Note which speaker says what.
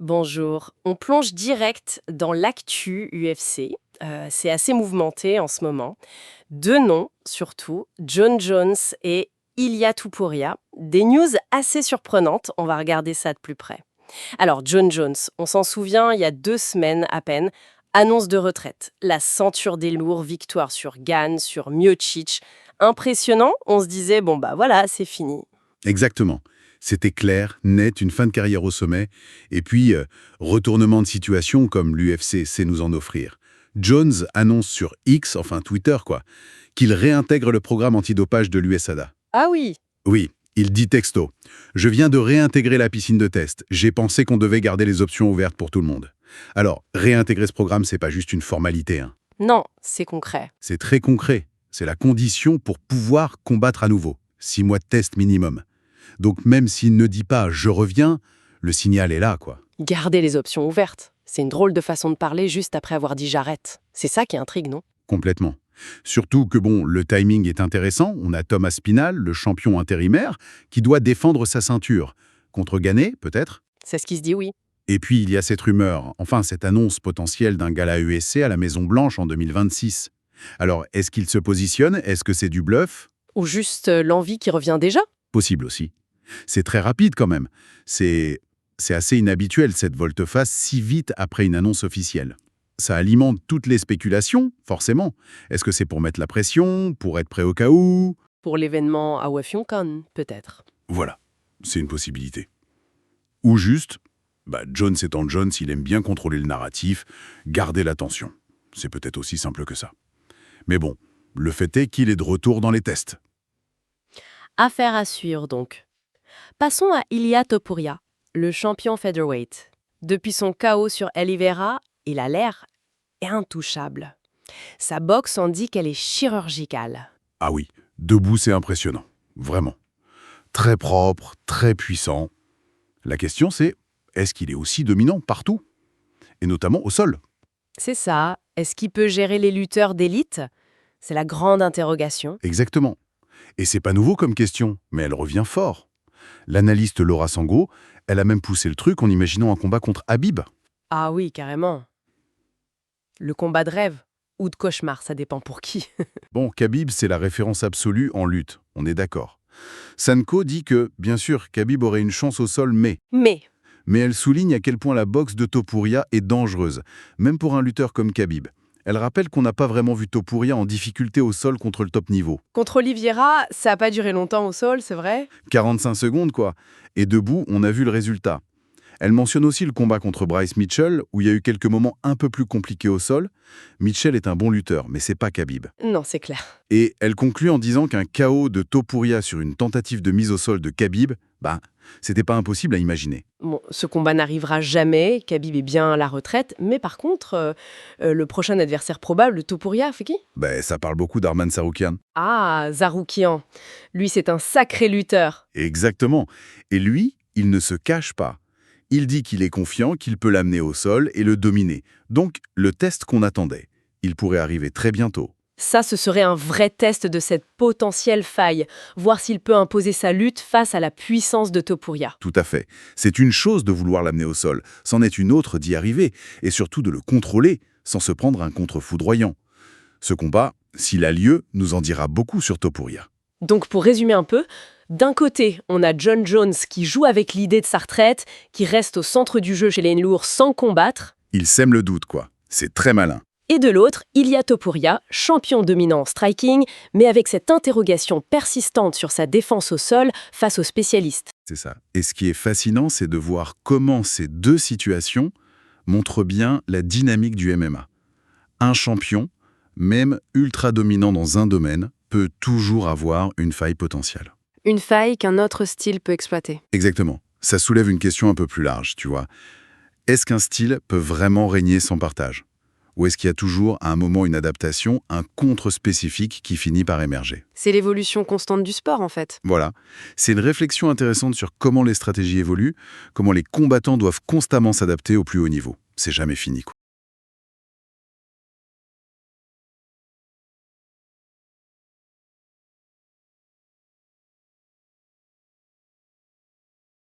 Speaker 1: Bonjour. On plonge direct dans l'actu UFC. C'est assez mouvementé en ce moment. Deux noms, surtout, John Jones et Ilia Topuria. Des news assez surprenantes. On va regarder ça de plus près. Alors, John Jones, on s'en souvient, il y a 2 semaines à peine, annonce de retraite. La ceinture des lourds, victoire sur Gane, sur Miocic. Impressionnant, on se disait, bon bah voilà, c'est fini.
Speaker 2: Exactement. C'était clair, net, une fin de carrière au sommet, et puis retournement de situation comme l'UFC sait nous en offrir. Jones annonce sur X, enfin Twitter quoi, qu'il réintègre le programme antidopage de l'USADA.
Speaker 1: Ah oui.
Speaker 2: Oui, il dit texto. Je viens de réintégrer la piscine de test. J'ai pensé qu'on devait garder les options ouvertes pour tout le monde. Alors, réintégrer ce programme, c'est pas juste une formalité, hein.
Speaker 1: Non, c'est concret.
Speaker 2: C'est très concret. C'est la condition pour pouvoir combattre à nouveau. 6 mois de test minimum. Donc même s'il ne dit pas « je reviens », le signal est là, quoi.
Speaker 1: Garder les options ouvertes. C'est une drôle de façon de parler juste après avoir dit j'arrête. C'est ça qui intrigue, non?
Speaker 2: Complètement. Surtout que bon, le timing est intéressant. On a Thomas Spinal, le champion intérimaire, qui doit défendre sa ceinture. Contre Gane, peut-être.
Speaker 1: C'est ce qui se dit, oui.
Speaker 2: Et puis il y a cette rumeur, enfin cette annonce potentielle d'un gala UFC à la Maison-Blanche en 2026. Alors, est-ce qu'il se positionne? Est-ce que c'est du bluff?
Speaker 1: Ou juste l'envie qui revient déjà?
Speaker 2: Possible aussi. C'est très rapide quand même. C'est assez inhabituel cette volte-face si vite après une annonce officielle. Ça alimente toutes les spéculations, forcément. Est-ce que c'est pour mettre la pression, pour être prêt au cas où?
Speaker 1: Pour l'événement à Washington, peut-être.
Speaker 2: Voilà, c'est une possibilité. Ou juste, Jones étant Jones, il aime bien contrôler le narratif, garder l'attention. C'est peut-être aussi simple que ça. Mais bon, le fait est qu'il est de retour dans les tests.
Speaker 1: Affaire à suivre, donc. Passons à Ilia Topuria, le champion featherweight. Depuis son KO sur Oliveira, il a l'air intouchable. Sa boxe en dit qu'elle est chirurgicale.
Speaker 2: Ah oui, debout c'est impressionnant, vraiment. Très propre, très puissant. La question c'est, est-ce qu'il est aussi dominant partout? Et notamment au sol.
Speaker 1: C'est ça. Est-ce qu'il peut gérer les lutteurs d'élite? C'est la grande interrogation.
Speaker 2: Exactement. Et c'est pas nouveau comme question, mais elle revient fort. L'analyste Laura Sango, elle a même poussé le truc en imaginant un combat contre Habib.
Speaker 1: Ah oui, carrément. Le combat de rêve ou de cauchemar, ça dépend pour qui.
Speaker 2: Bon, Khabib, c'est la référence absolue en lutte, on est d'accord. Sanko dit que, bien sûr, Khabib aurait une chance au sol, mais elle souligne à quel point la boxe de Topuria est dangereuse, même pour un lutteur comme Khabib. Elle rappelle qu'on n'a pas vraiment vu Topuria en difficulté au sol contre le top niveau.
Speaker 1: Contre Oliveira, ça n'a pas duré longtemps au sol, c'est vrai?
Speaker 2: 45 secondes, quoi. Et debout, on a vu le résultat. Elle mentionne aussi le combat contre Bryce Mitchell, où il y a eu quelques moments un peu plus compliqués au sol. Mitchell est un bon lutteur, mais c'est pas Khabib.
Speaker 1: Non, c'est clair.
Speaker 2: Et elle conclut en disant qu'un KO de Topuria sur une tentative de mise au sol de Khabib, c'était pas impossible à imaginer.
Speaker 1: Bon, ce combat n'arrivera jamais, Khabib est bien à la retraite, mais par contre, le prochain adversaire probable, Topuria, c'est qui?
Speaker 2: Ça parle beaucoup d'Arman Tsarukyan.
Speaker 1: Ah, Zaroukian. Lui, c'est un sacré lutteur.
Speaker 2: Exactement. Et lui, il ne se cache pas. Il dit qu'il est confiant, qu'il peut l'amener au sol et le dominer. Donc, le test qu'on attendait, il pourrait arriver très bientôt.
Speaker 1: Ça, ce serait un vrai test de cette potentielle faille, voir s'il peut imposer sa lutte face à la puissance de Topuria.
Speaker 2: Tout à fait. C'est une chose de vouloir l'amener au sol, c'en est une autre d'y arriver, et surtout de le contrôler, sans se prendre un contre foudroyant. Ce combat, s'il a lieu, nous en dira beaucoup sur Topuria.
Speaker 1: Donc pour résumer un peu, d'un côté, on a John Jones qui joue avec l'idée de sa retraite, qui reste au centre du jeu chez les lourds sans combattre.
Speaker 2: Il sème le doute, quoi. C'est très malin.
Speaker 1: Et de l'autre, Ilia Topuria, champion dominant en striking, mais avec cette interrogation persistante sur sa défense au sol face aux spécialistes.
Speaker 2: C'est ça. Et ce qui est fascinant, c'est de voir comment ces deux situations montrent bien la dynamique du MMA. Un champion, même ultra dominant dans un domaine, peut toujours avoir une faille potentielle.
Speaker 1: Une faille qu'un autre style peut exploiter.
Speaker 2: Exactement. Ça soulève une question un peu plus large, tu vois. Est-ce qu'un style peut vraiment régner sans partage? Ou est-ce qu'il y a toujours, à un moment, une adaptation, un contre spécifique qui finit par émerger?
Speaker 1: C'est l'évolution constante du sport, en fait.
Speaker 2: Voilà. C'est une réflexion intéressante sur comment les stratégies évoluent, comment les combattants doivent constamment s'adapter au plus haut niveau. C'est jamais fini, quoi.